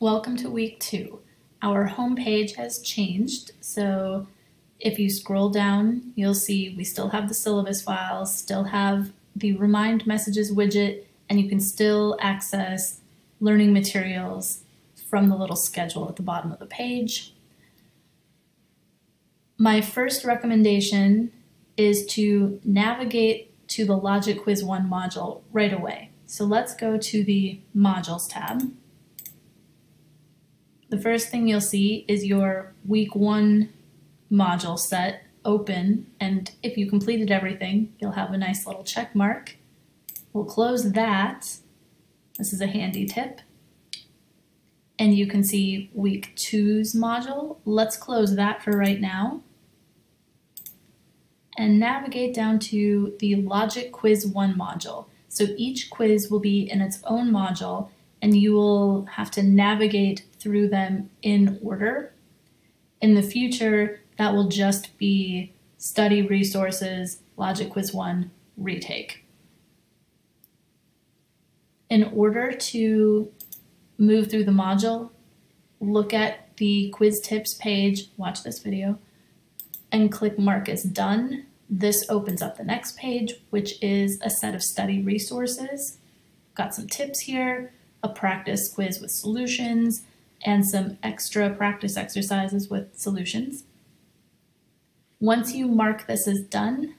Welcome to week 2. Our home page has changed, so if you scroll down, you'll see we still have the syllabus files, still have the Remind Messages widget, and you can still access learning materials from the little schedule at the bottom of the page. My first recommendation is to navigate to the Logic Quiz 1 module right away. So let's go to the Modules tab. The first thing you'll see is your week 1 module set open, and if you completed everything, you'll have a nice little check mark. We'll close that. This is a handy tip. And you can see week 2's module. Let's close that for right now. And navigate down to the Logic Quiz 1 module. So each quiz will be in its own module, and you will have to navigate through them in order. In the future, that will just be Study Resources, Logic Quiz 1, Retake. In order to move through the module, look at the quiz tips page, watch this video, and click Mark as Done. This opens up the next page, which is a set of study resources. Got some tips here, a practice quiz with solutions, and some extra practice exercises with solutions. Once you mark this as done,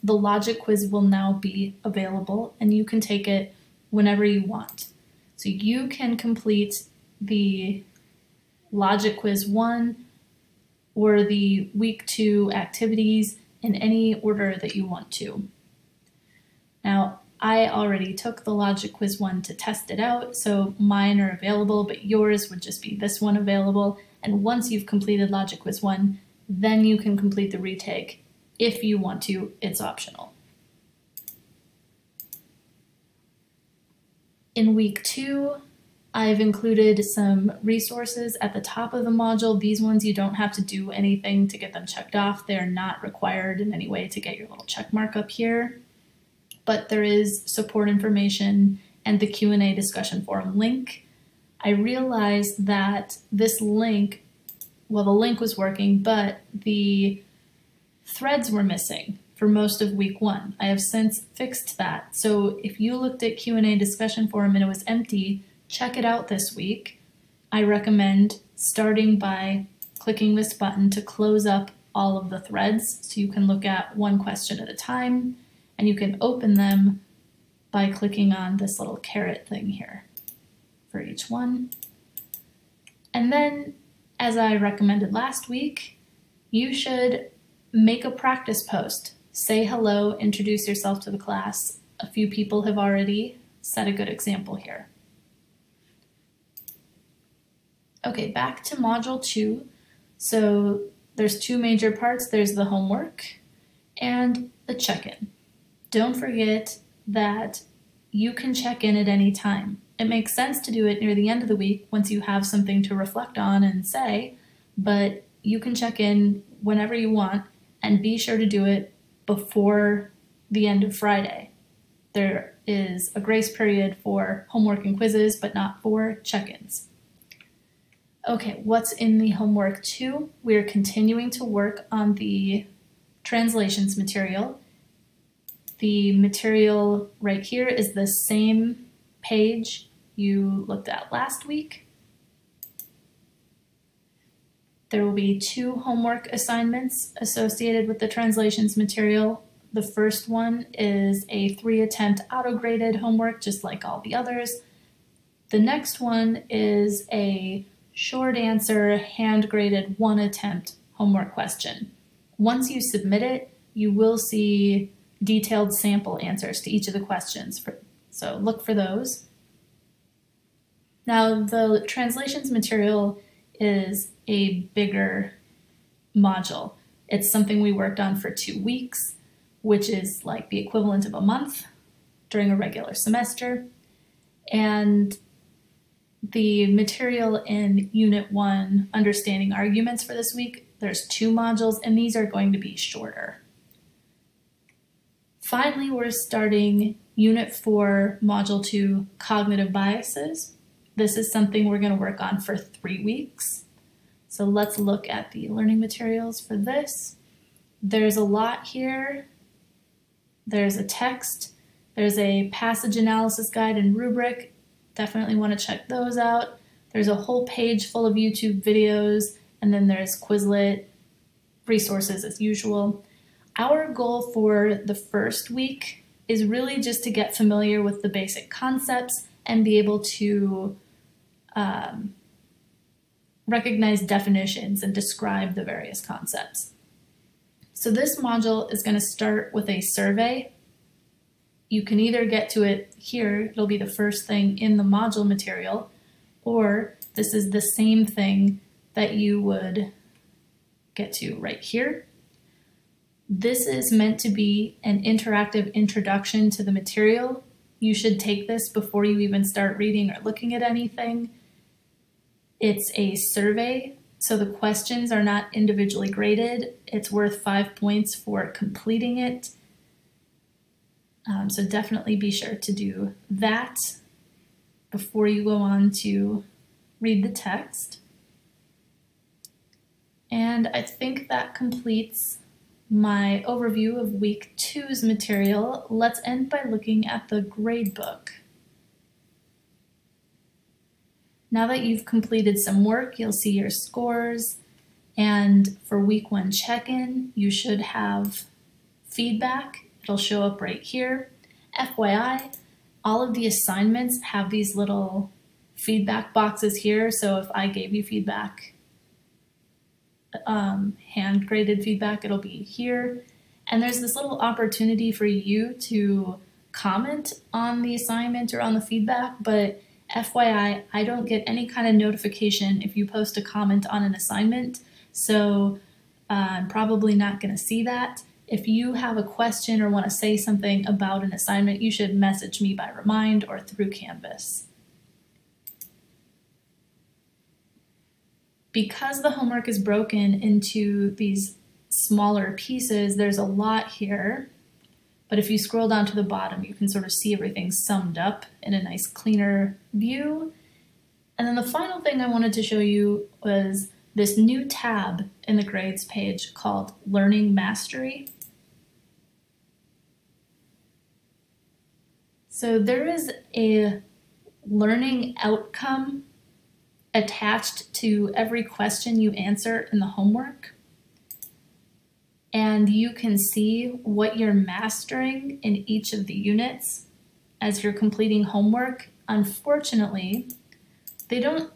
the Logic Quiz will now be available, and you can take it whenever you want. So you can complete the Logic Quiz 1 or the week 2 activities in any order that you want to. Now, I already took the Logic Quiz 1 to test it out, so mine are available, but yours would just be this one available. And once you've completed Logic Quiz 1, then you can complete the retake. If you want to, it's optional. In week 2, I've included some resources at the top of the module. These ones you don't have to do anything to get them checked off. They're not required in any way to get your little check mark up here. But there is support information and the Q&A discussion forum link. I realized that this link, well, the link was working, but the threads were missing for most of week 1. I have since fixed that. So if you looked at Q&A discussion forum and it was empty, check it out this week. I recommend starting by clicking this button to close up all of the threads so you can look at one question at a time, and you can open them by clicking on this little caret thing here for each one. And then, as I recommended last week, you should make a practice post. Say hello, introduce yourself to the class. A few people have already set a good example here. Okay, back to Module 2. So there's 2 major parts. There's the homework and the check-in. Don't forget that you can check in at any time. It makes sense to do it near the end of the week once you have something to reflect on and say, but you can check in whenever you want, and be sure to do it before the end of Friday. There is a grace period for homework and quizzes, but not for check-ins. Okay, what's in the homework 2? We're continuing to work on the translations material. The material right here is the same page you looked at last week. There will be 2 homework assignments associated with the translations material. The first one is a 3-attempt auto-graded homework, just like all the others. The next one is a short answer, hand-graded 1-attempt homework question. Once you submit it, you will see detailed sample answers to each of the questions, so look for those. Now, the translations material is a bigger module. It's something we worked on for 2 weeks, which is like the equivalent of a month during a regular semester. And the material in Unit 1, Understanding Arguments, for this week, there's 2 modules, and these are going to be shorter. Finally, we're starting Unit 4, Module 2, Cognitive Biases. This is something we're going to work on for 3 weeks. So let's look at the learning materials for this. There's a lot here. There's a text. There's a passage analysis guide and rubric. Definitely want to check those out. There's a whole page full of YouTube videos, and then there's Quizlet resources as usual. Our goal for the first week is really just to get familiar with the basic concepts and be able to recognize definitions and describe the various concepts. So this module is going to start with a survey. You can either get to it here, it'll be the first thing in the module material, or this is the same thing that you would get to right here. This is meant to be an interactive introduction to the material. You should take this before you even start reading or looking at anything. It's a survey, so the questions are not individually graded. It's worth 5 points for completing it. So definitely be sure to do that before you go on to read the text. And I think that completes my overview of week 2's material. Let's end by looking at the gradebook. Now that you've completed some work, you'll see your scores. And for week 1 check-in, you should have feedback. It'll show up right here. FYI, all of the assignments have these little feedback boxes here. So if I gave you feedback, hand graded feedback, it'll be here. And there's this little opportunity for you to comment on the assignment or on the feedback, but FYI, I don't get any kind of notification if you post a comment on an assignment, so I'm probably not going to see that. If you have a question or want to say something about an assignment, you should message me by Remind or through Canvas. Because the homework is broken into these smaller pieces, there's a lot here. But if you scroll down to the bottom, you can sort of see everything summed up in a nice cleaner view. And then the final thing I wanted to show you was this new tab in the grades page called Learning Mastery. So there is a learning outcome attached to every question you answer in the homework. And you can see what you're mastering in each of the units as you're completing homework. Unfortunately, they don't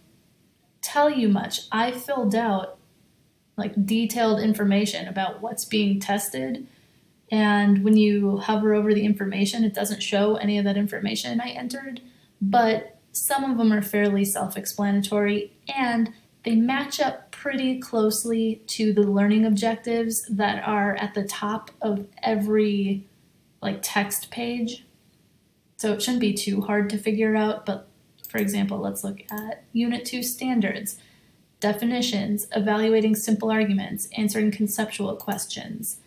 tell you much. I filled out like detailed information about what's being tested, and when you hover over the information, it doesn't show any of that information I entered, but some of them are fairly self-explanatory, and they match up pretty closely to the learning objectives that are at the top of every text page. So it shouldn't be too hard to figure out, but for example, let's look at Unit 2 standards, definitions, evaluating simple arguments, answering conceptual questions,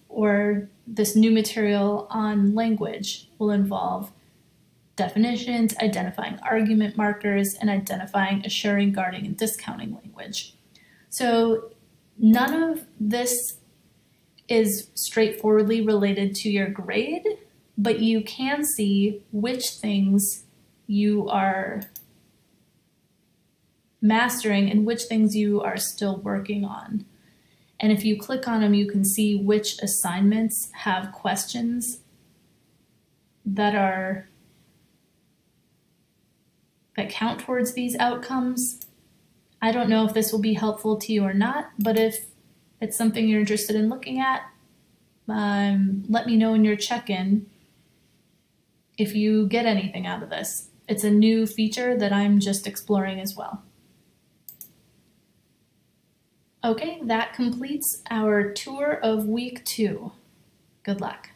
or this new material on language will involve definitions, identifying argument markers, and identifying assuring, guarding, and discounting language. So none of this is straightforwardly related to your grade, but you can see which things you are mastering and which things you are still working on. And if you click on them, you can see which assignments have questions that count towards these outcomes. I don't know if this will be helpful to you or not, but if it's something you're interested in looking at, let me know in your check-in if you get anything out of this. It's a new feature that I'm just exploring as well. Okay, that completes our tour of week 2. Good luck.